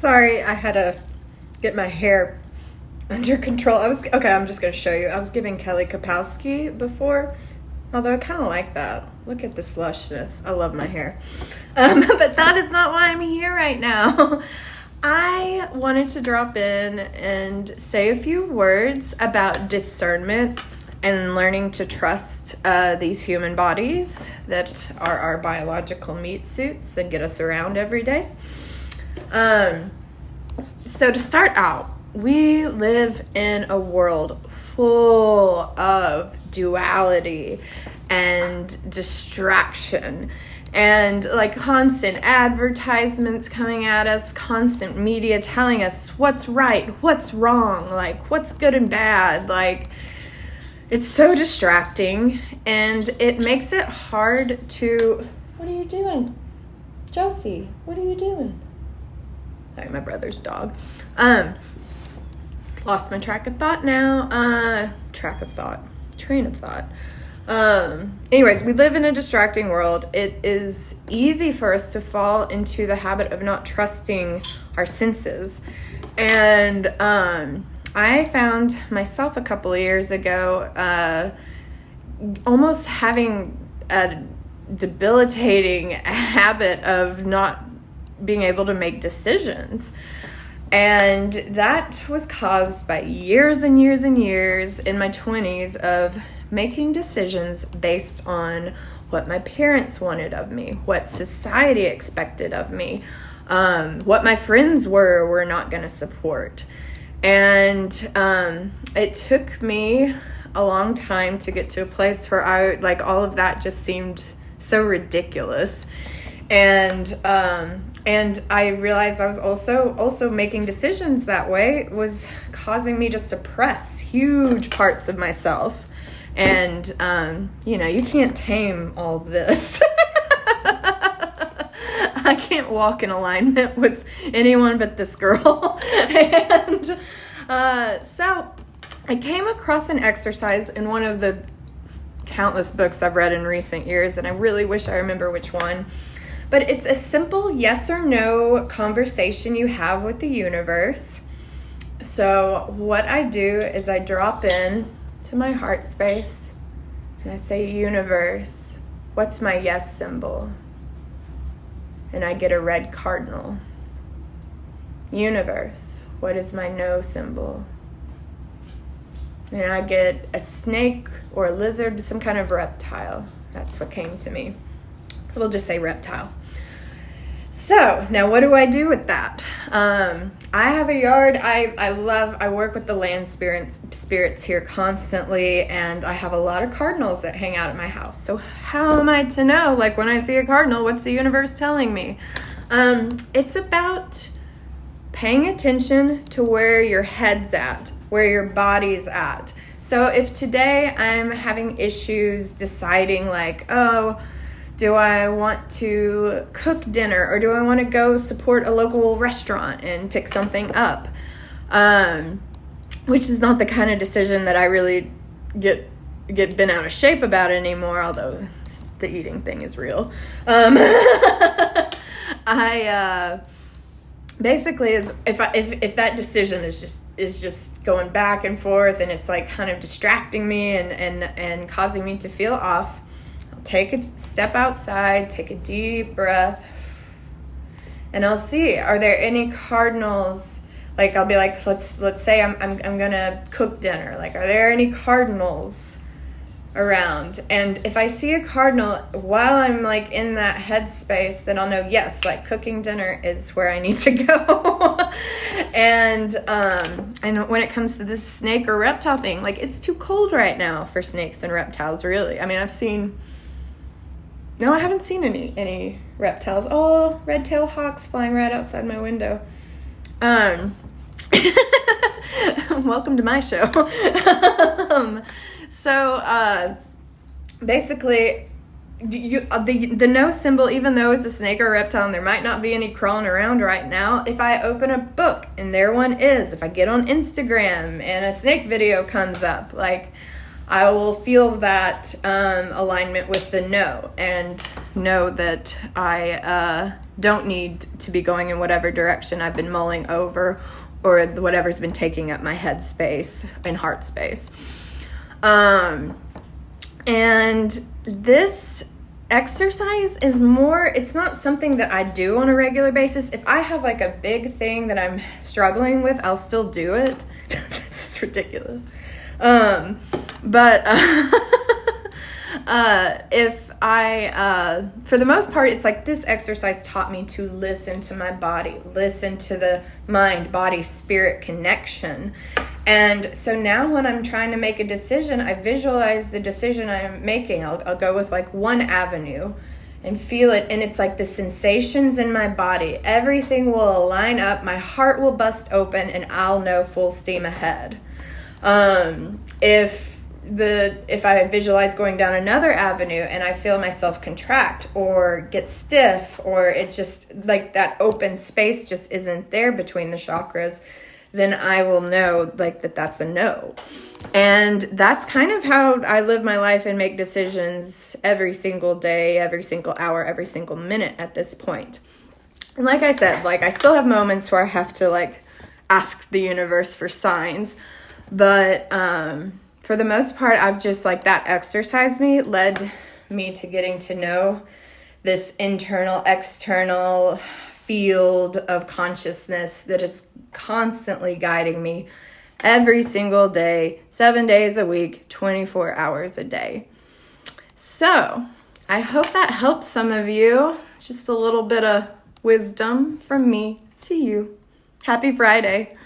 Sorry, I had to get my hair under control. I'm just going to show you. I was giving Kelly Kapowski before, although I kind of like that. Look at this lushness. I love my hair. But that is not why I'm here right now. I wanted to drop in and say a few words about discernment and learning to trust these human bodies that are our biological meat suits that get us around every day. So to start out, we live in a world full of duality and distraction and like constant advertisements coming at us, constant media telling us what's right, what's wrong, like what's good and bad. Like, it's so distracting and it makes it hard to... What are you doing? Josie, what are you doing? Sorry, my brother's dog. Lost my train of thought. Anyways, we live in a distracting world. It is easy for us to fall into the habit of not trusting our senses. And I found myself a couple of years ago almost having a debilitating habit of not being able to make decisions. And that was caused by years and years and years in my 20s of making decisions based on what my parents wanted of me, what society expected of me, what my friends were not going to support. And it took me a long time to get to a place where all of that just seemed so ridiculous. And I realized I was also making decisions that way was causing me to suppress huge parts of myself. And, you can't tame all this. I can't walk in alignment with anyone but this girl. And so I came across an exercise in one of the countless books I've read in recent years, and I really wish I remember which one. But it's a simple yes or no conversation you have with the universe. So what I do is I drop in to my heart space and I say, universe, what's my yes symbol? And I get a red cardinal. Universe, what is my no symbol? And I get a snake or a lizard, some kind of reptile. That's what came to me. So we'll just say reptile. So now what do I do with that? I have a yard. I work with the land spirits here constantly, and I have a lot of cardinals that hang out at my house. So how am I to know, like when I see a cardinal, what's the universe telling me? It's about paying attention to where your head's at, where your body's at. So if today I'm having issues deciding do I want to cook dinner or do I want to go support a local restaurant and pick something up? Which is not the kind of decision that I really get bent out of shape about anymore, although the eating thing is real. I basically is if that decision is just going back and forth and it's like kind of distracting me and causing me to feel off, take a step outside, take a deep breath, and I'll see, are there any cardinals? Like, I'll be like, let's say I'm gonna cook dinner. Like, are there any cardinals around? And if I see a cardinal while I'm like in that headspace, then I'll know, yes, like cooking dinner is where I need to go. And when it comes to this snake or reptile thing, like it's too cold right now for snakes and reptiles, really. I mean, I haven't seen any reptiles. Oh, red-tailed hawks flying right outside my window. Welcome to my show. Basically, the no symbol, even though it's a snake or a reptile and there might not be any crawling around right now, if I open a book and there one is, if I get on Instagram and a snake video comes up, like, I will feel that alignment with the no and know that I don't need to be going in whatever direction I've been mulling over or whatever's been taking up my head space and heart space. And this exercise is more, it's not something that I do on a regular basis. If I have like a big thing that I'm struggling with, I'll still do it. This is ridiculous. If I, for the most part, it's like this exercise taught me to listen to my body, listen to the mind, body, spirit connection. And so now when I'm trying to make a decision, I visualize the decision I'm making. I'll go with like one avenue and feel it. And it's like the sensations in my body. Everything will line up. My heart will bust open and I'll know full steam ahead. If I visualize going down another avenue and I feel myself contract or get stiff, or it's just like that open space just isn't there between the chakras, then I will know like that's a no. And that's kind of how I live my life and make decisions every single day, every single hour, every single minute at this point. And like I said, like I still have moments where I have to like ask the universe for signs, but for the most part, I've just like that exercise led me to getting to know this internal, external field of consciousness that is constantly guiding me every single day, 7 days a week, 24 hours a day. So I hope that helps some of you. Just a little bit of wisdom from me to you. Happy Friday.